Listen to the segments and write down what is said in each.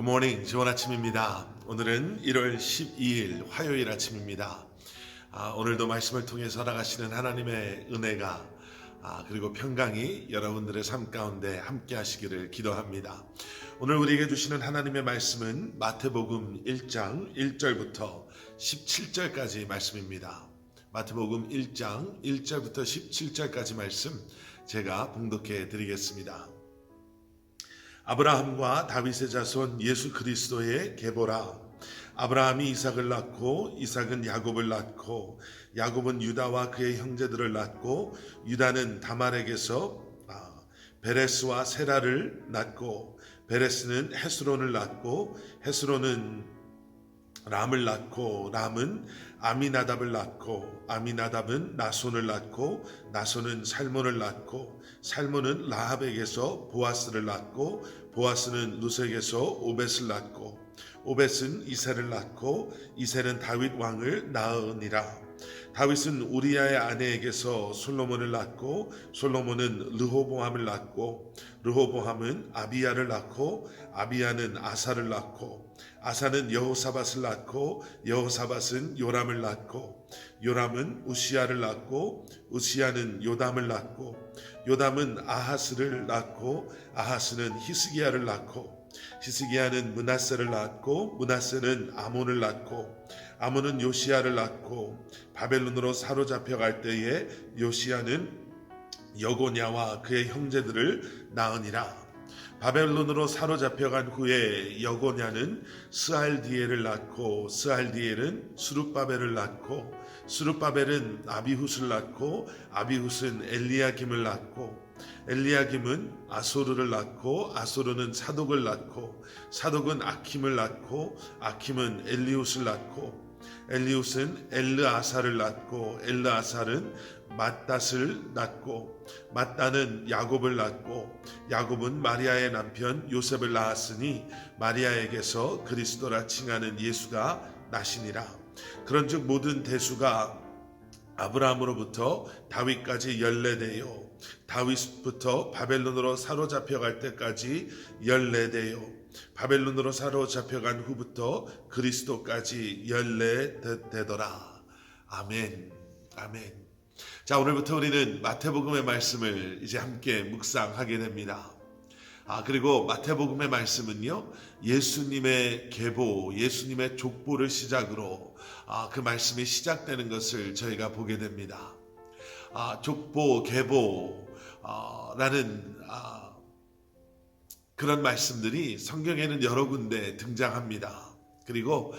굿모닝, 좋은 아침입니다. 오늘은 1월 12일 화요일 아침입니다. 오늘도 말씀을 통해 살아가시는 하나님의 은혜가 그리고 평강이 여러분들의 삶 가운데 함께 하시기를 기도합니다. 오늘 우리에게 주시는 하나님의 말씀은 마태복음 1장 1절부터 17절까지 말씀입니다. 마태복음 1장 1절부터 17절까지 말씀 제가 봉독해 드리겠습니다. 아브라함과 다윗의 자손 예수 그리스도의 계보라. 아브라함이 이삭을 낳고 이삭은 야곱을 낳고 야곱은 유다와 그의 형제들을 낳고 유다는 다말에게서 베레스와 세라를 낳고 베레스는 헤스론을 낳고 헤스론은 람을 낳고 람은 아미나답을 낳고 아미나답은 나손을 낳고 나손은 살몬을 낳고 살몬은 라합에게서 보아스를 낳고 보아스는 루sek에서 오벳을 낳고 오벳은 이새를 낳고 이새는 다윗 왕을 낳으니라. 다윗은 우리야의 아내에게서 솔로몬을 낳고 솔로몬은 르호보암을 낳고 르호보암은 아비야를 낳고 아비야는 아사를 낳고 아사는 여호사밧을 낳고 여호사밧은 요람을 낳고 요람은 우시야를 낳고 우시야는 요담을 낳고 요담은 아하스를 낳고 아하스는 히스기야를 낳고 히스기야는 므낫세를 낳고 므낫세는 아몬을 낳고 아몬은 요시야를 낳고 바벨론으로 사로잡혀 갈 때에 요시야는 여고냐와 그의 형제들을 낳으니라. 바벨론으로 사로잡혀간 후에 여고냐는 스알디엘을 낳고 스알디엘은 수룹바벨을 낳고 수룹바벨은 아비훗을 낳고 아비훗은 엘리야김을 낳고 엘리야김은 아소르를 낳고 아소르는 사독을 낳고 사독은 아킴을 낳고 아킴은 엘리훗을 낳고 엘리훗은 엘르아사를 낳고 엘르아살은 맏닷을 낳고 맏닷은 야곱을 낳고 야곱은 마리아의 남편 요셉을 낳았으니 마리아에게서 그리스도라 칭하는 예수가 나시니라. 그런즉 모든 대수가 아브라함으로부터 다윗까지 14대요 다윗부터 바벨론으로 사로잡혀 갈 때까지 14대요 바벨론으로 사로잡혀간 후부터 그리스도까지 14대더라. 아멘. 아멘. 자, 오늘부터 우리는 마태복음의 말씀을 이제 함께 묵상하게 됩니다. 그리고 마태복음의 말씀은요, 예수님의 계보, 예수님의 족보를 시작으로 그 말씀이 시작되는 것을 저희가 보게 됩니다. 족보, 계보라는 그런 말씀들이 성경에는 여러 군데 등장합니다. 그리고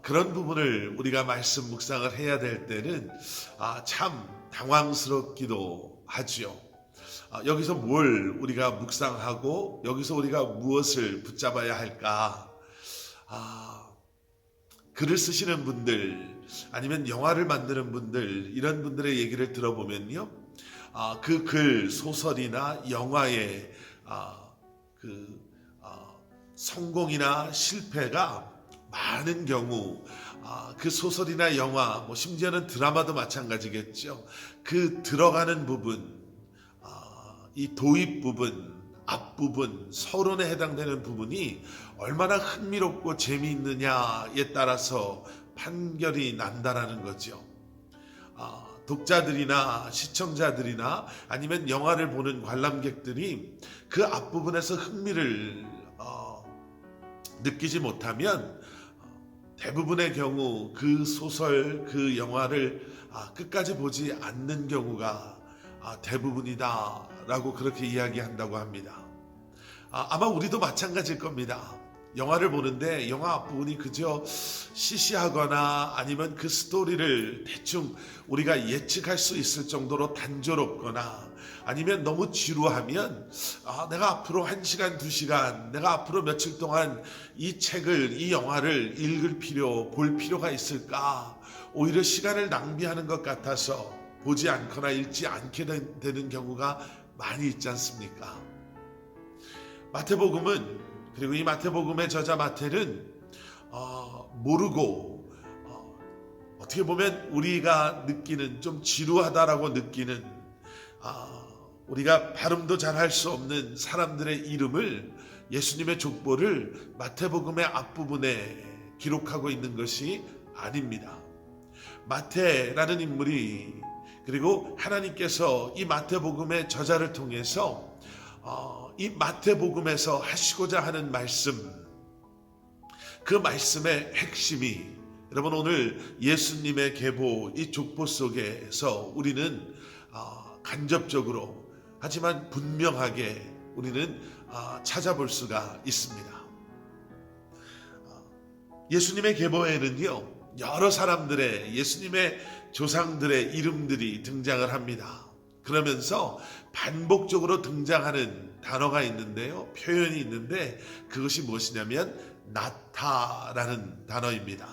그런 부분을 우리가 말씀 묵상을 해야 될 때는 참 당황스럽기도 하지요. 여기서 뭘 우리가 묵상하고 여기서 우리가 무엇을 붙잡아야 할까? 글을 쓰시는 분들 아니면 영화를 만드는 분들 이런 분들의 얘기를 들어보면요, 그 글, 소설이나 영화의 성공이나 실패가 많은 경우 그 소설이나 영화, 심지어는 드라마도 마찬가지겠죠. 그 들어가는 부분, 이 도입 부분, 앞부분, 서론에 해당되는 부분이 얼마나 흥미롭고 재미있느냐에 따라서 판결이 난다라는 거죠. 독자들이나 시청자들이나 아니면 영화를 보는 관람객들이 그 앞부분에서 흥미를 느끼지 못하면 대부분의 경우 그 소설, 그 영화를 끝까지 보지 않는 경우가 대부분이다라고 그렇게 이야기한다고 합니다. 아마 우리도 마찬가지일 겁니다. 영화를 보는데 영화 앞부분이 그저 시시하거나 아니면 그 스토리를 대충 우리가 예측할 수 있을 정도로 단조롭거나 아니면 너무 지루하면 내가 앞으로 1시간, 2시간, 내가 앞으로 며칠 동안 이 책을, 이 영화를 볼 필요가 있을까? 오히려 시간을 낭비하는 것 같아서 보지 않거나 읽지 않게 되는 경우가 많이 있지 않습니까? 마태복음은, 그리고 이 마태복음의 저자 마태는 모르고 어떻게 보면 우리가 느끼는 좀 지루하다라고 느끼는 우리가 발음도 잘 할 수 없는 사람들의 이름을 예수님의 족보를 마태복음의 앞부분에 기록하고 있는 것이 아닙니다. 마태라는 인물이, 그리고 하나님께서 이 마태복음의 저자를 통해서 이 마태복음에서 하시고자 하는 말씀, 그 말씀의 핵심이, 여러분 오늘 예수님의 계보 이 족보 속에서 우리는 간접적으로 하지만 분명하게 우리는 찾아볼 수가 있습니다. 예수님의 계보에는요, 여러 사람들의, 예수님의 조상들의 이름들이 등장을 합니다. 그러면서 반복적으로 등장하는 단어가 있는데요, 표현이 있는데, 그것이 무엇이냐면 낳다라는 단어입니다.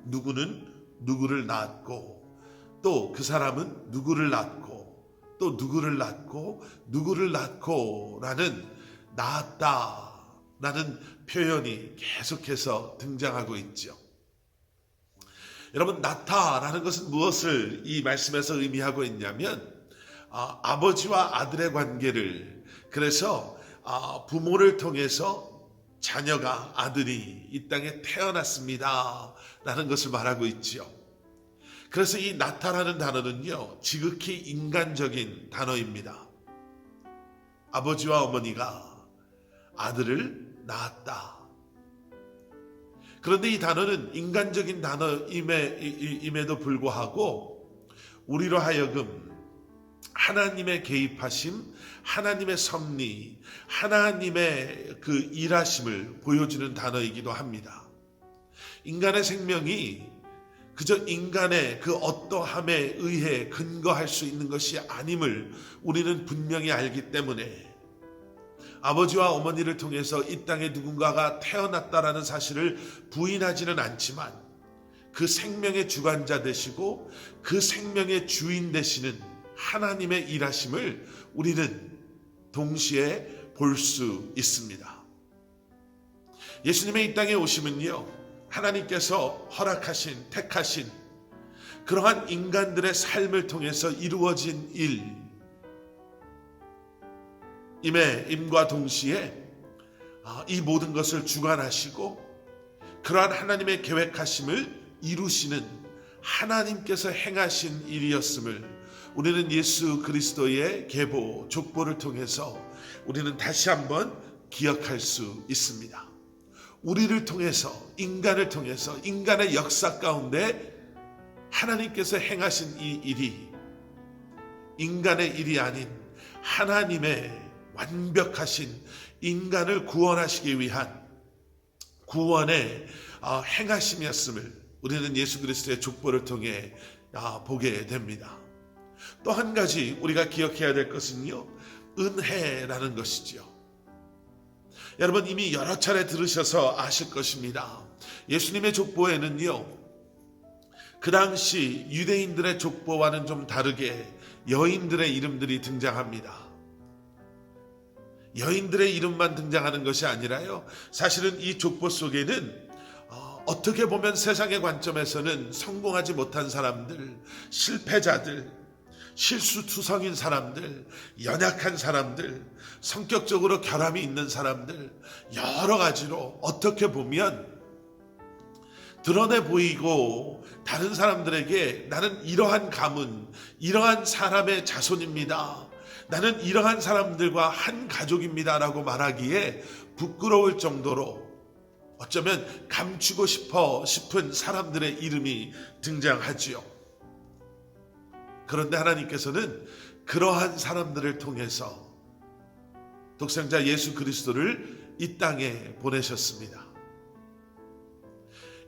누구는 누구를 낳았고, 또 그 사람은 누구를 낳고, 또 누구를 낳고, 누구를 낳고 라는 낳았다라는 표현이 계속해서 등장하고 있죠. 여러분, 낳다라는 것은 무엇을 이 말씀에서 의미하고 있냐면 아버지와 아들의 관계를, 그래서 부모를 통해서 자녀가, 아들이 이 땅에 태어났습니다 라는 것을 말하고 있죠. 그래서 이 낳다라는 단어는요, 지극히 인간적인 단어입니다. 아버지와 어머니가 아들을 낳았다. 그런데 이 단어는 인간적인 단어임에도 불구하고 우리로 하여금 하나님의 개입하심, 하나님의 섭리, 하나님의 그 일하심을 보여주는 단어이기도 합니다. 인간의 생명이 그저 인간의 그 어떠함에 의해 근거할 수 있는 것이 아님을 우리는 분명히 알기 때문에 아버지와 어머니를 통해서 이 땅에 누군가가 태어났다라는 사실을 부인하지는 않지만, 그 생명의 주관자 되시고 그 생명의 주인 되시는 하나님의 일하심을 우리는 동시에 볼 수 있습니다. 예수님의 이 땅에 오심은요, 하나님께서 허락하신, 택하신 그러한 인간들의 삶을 통해서 이루어진 임과 동시에 이 모든 것을 주관하시고 그러한 하나님의 계획하심을 이루시는 하나님께서 행하신 일이었음을 우리는 예수 그리스도의 계보, 족보를 통해서 우리는 다시 한번 기억할 수 있습니다. 우리를 통해서, 인간을 통해서, 인간의 역사 가운데 하나님께서 행하신 이 일이 인간의 일이 아닌 하나님의 완벽하신 인간을 구원하시기 위한 구원의 행하심이었음을 우리는 예수 그리스도의 족보를 통해 보게 됩니다. 또 한 가지 우리가 기억해야 될 것은요, 은혜라는 것이지요. 여러분 이미 여러 차례 들으셔서 아실 것입니다. 예수님의 족보에는요, 그 당시 유대인들의 족보와는 좀 다르게 여인들의 이름들이 등장합니다. 여인들의 이름만 등장하는 것이 아니라요, 사실은 이 족보 속에는 어떻게 보면 세상의 관점에서는 성공하지 못한 사람들, 실패자들, 실수투성인 사람들, 연약한 사람들, 성격적으로 결함이 있는 사람들, 여러 가지로 어떻게 보면 드러내 보이고 다른 사람들에게 나는 이러한 가문, 이러한 사람의 자손입니다, 나는 이러한 사람들과 한 가족입니다 라고 말하기에 부끄러울 정도로 어쩌면 감추고 싶은 사람들의 이름이 등장하지요. 그런데 하나님께서는 그러한 사람들을 통해서 독생자 예수 그리스도를 이 땅에 보내셨습니다.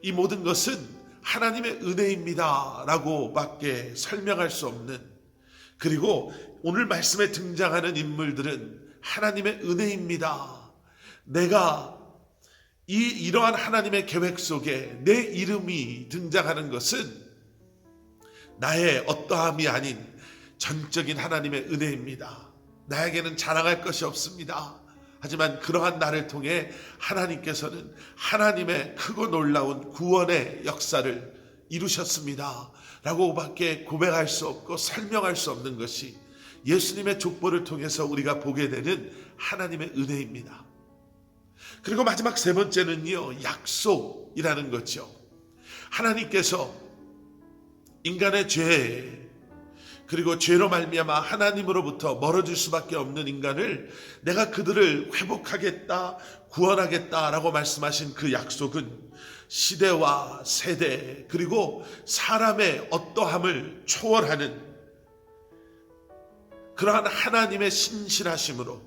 이 모든 것은 하나님의 은혜입니다 라고 밖에 설명할 수 없는, 그리고 오늘 말씀에 등장하는 인물들은 하나님의 은혜입니다. 내가 이러한 하나님의 계획 속에 내 이름이 등장하는 것은 나의 어떠함이 아닌 전적인 하나님의 은혜입니다. 나에게는 자랑할 것이 없습니다. 하지만 그러한 나를 통해 하나님께서는 하나님의 크고 놀라운 구원의 역사를 이루셨습니다 라고 밖에 고백할 수 없고 설명할 수 없는 것이 예수님의 족보를 통해서 우리가 보게 되는 하나님의 은혜입니다. 그리고 마지막 세 번째는요, 약속이라는 거죠. 하나님께서 인간의 죄, 그리고 죄로 말미암아 하나님으로부터 멀어질 수밖에 없는 인간을 내가 그들을 회복하겠다, 구원하겠다라고 말씀하신 그 약속은 시대와 세대, 그리고 사람의 어떠함을 초월하는 그러한 하나님의 신실하심으로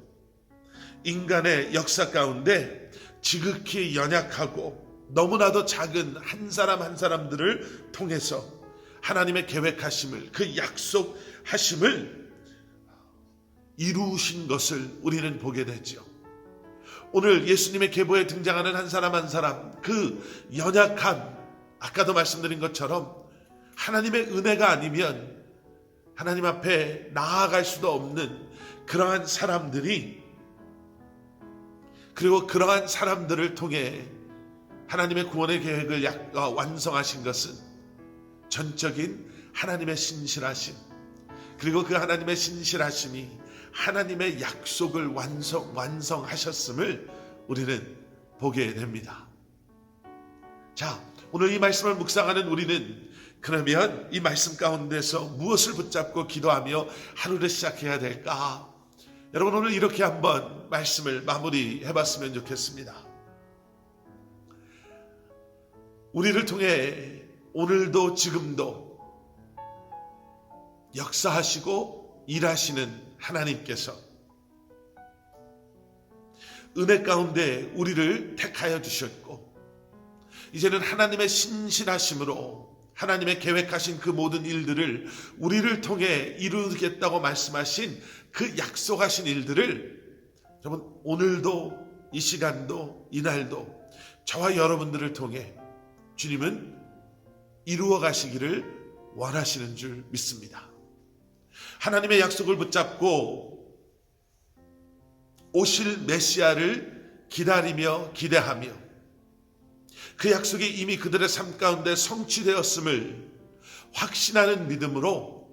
인간의 역사 가운데 지극히 연약하고 너무나도 작은 한 사람 한 사람들을 통해서 하나님의 계획하심을, 그 약속하심을 이루신 것을 우리는 보게 되죠. 오늘 예수님의 계보에 등장하는 한 사람 한 사람, 그 연약한, 아까도 말씀드린 것처럼 하나님의 은혜가 아니면 하나님 앞에 나아갈 수도 없는 그러한 사람들이, 그리고 그러한 사람들을 통해 하나님의 구원의 계획을 완성하신 것은 전적인 하나님의 신실하심, 그리고 그 하나님의 신실하심이 하나님의 약속을 완성하셨음을 우리는 보게 됩니다. 자, 오늘 이 말씀을 묵상하는 우리는 그러면 이 말씀 가운데서 무엇을 붙잡고 기도하며 하루를 시작해야 될까? 여러분, 오늘 이렇게 한번 말씀을 마무리해 봤으면 좋겠습니다. 우리를 통해 오늘도 지금도 역사하시고 일하시는 하나님께서 은혜 가운데 우리를 택하여 주셨고, 이제는 하나님의 신실하심으로 하나님의 계획하신 그 모든 일들을 우리를 통해 이루겠다고 말씀하신 그 약속하신 일들을 여러분, 오늘도 이 시간도 이날도 저와 여러분들을 통해 주님은 이루어 가시기를 원하시는 줄 믿습니다. 하나님의 약속을 붙잡고 오실 메시아를 기다리며 기대하며 그 약속이 이미 그들의 삶 가운데 성취되었음을 확신하는 믿음으로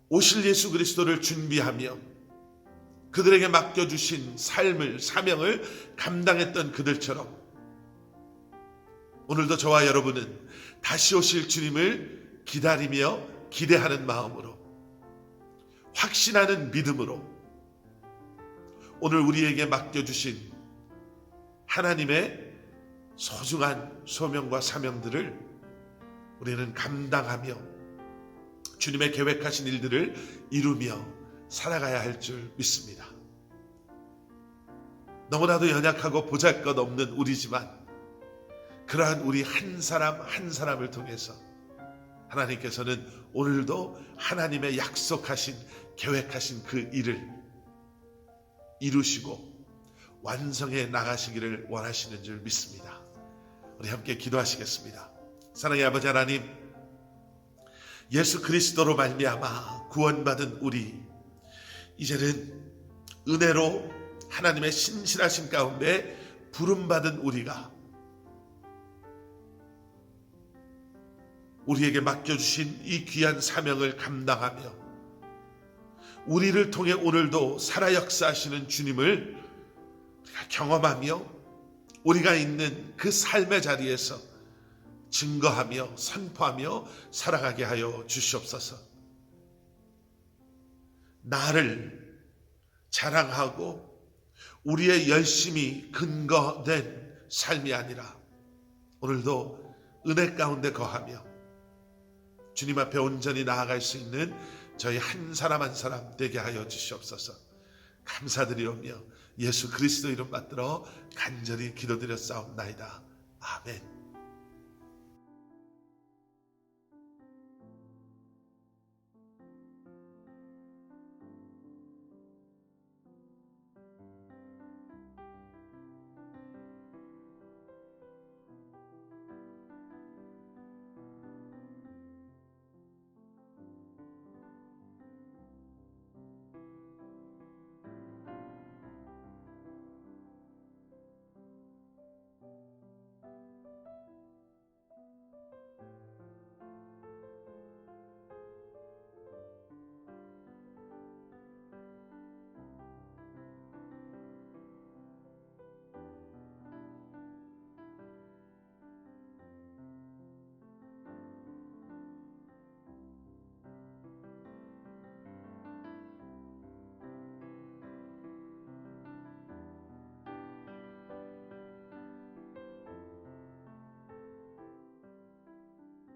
오실 예수 그리스도를 준비하며 그들에게 맡겨주신 삶을, 사명을 감당했던 그들처럼 오늘도 저와 여러분은 다시 오실 주님을 기다리며 기대하는 마음으로, 확신하는 믿음으로 오늘 우리에게 맡겨주신 하나님의 소중한 소명과 사명들을 우리는 감당하며 주님의 계획하신 일들을 이루며 살아가야 할 줄 믿습니다. 너무나도 연약하고 보잘것없는 우리지만 그러한 우리 한 사람 한 사람을 통해서 하나님께서는 오늘도 하나님의 약속하신, 계획하신 그 일을 이루시고 완성해 나가시기를 원하시는 줄 믿습니다. 우리 함께 기도하시겠습니다. 사랑의 아버지 하나님, 예수 그리스도로 말미암아 구원받은 우리, 이제는 은혜로 하나님의 신실하신 가운데 부름받은 우리가 우리에게 맡겨주신 이 귀한 사명을 감당하며 우리를 통해 오늘도 살아 역사하시는 주님을 우리가 경험하며 우리가 있는 그 삶의 자리에서 증거하며 선포하며 살아가게 하여 주시옵소서. 나를 자랑하고 우리의 열심이 근거된 삶이 아니라 오늘도 은혜 가운데 거하며 주님 앞에 온전히 나아갈 수 있는 저희 한 사람 한 사람 되게 하여 주시옵소서. 감사드리오며 예수 그리스도 이름 받들어 간절히 기도드렸사옵나이다. 아멘.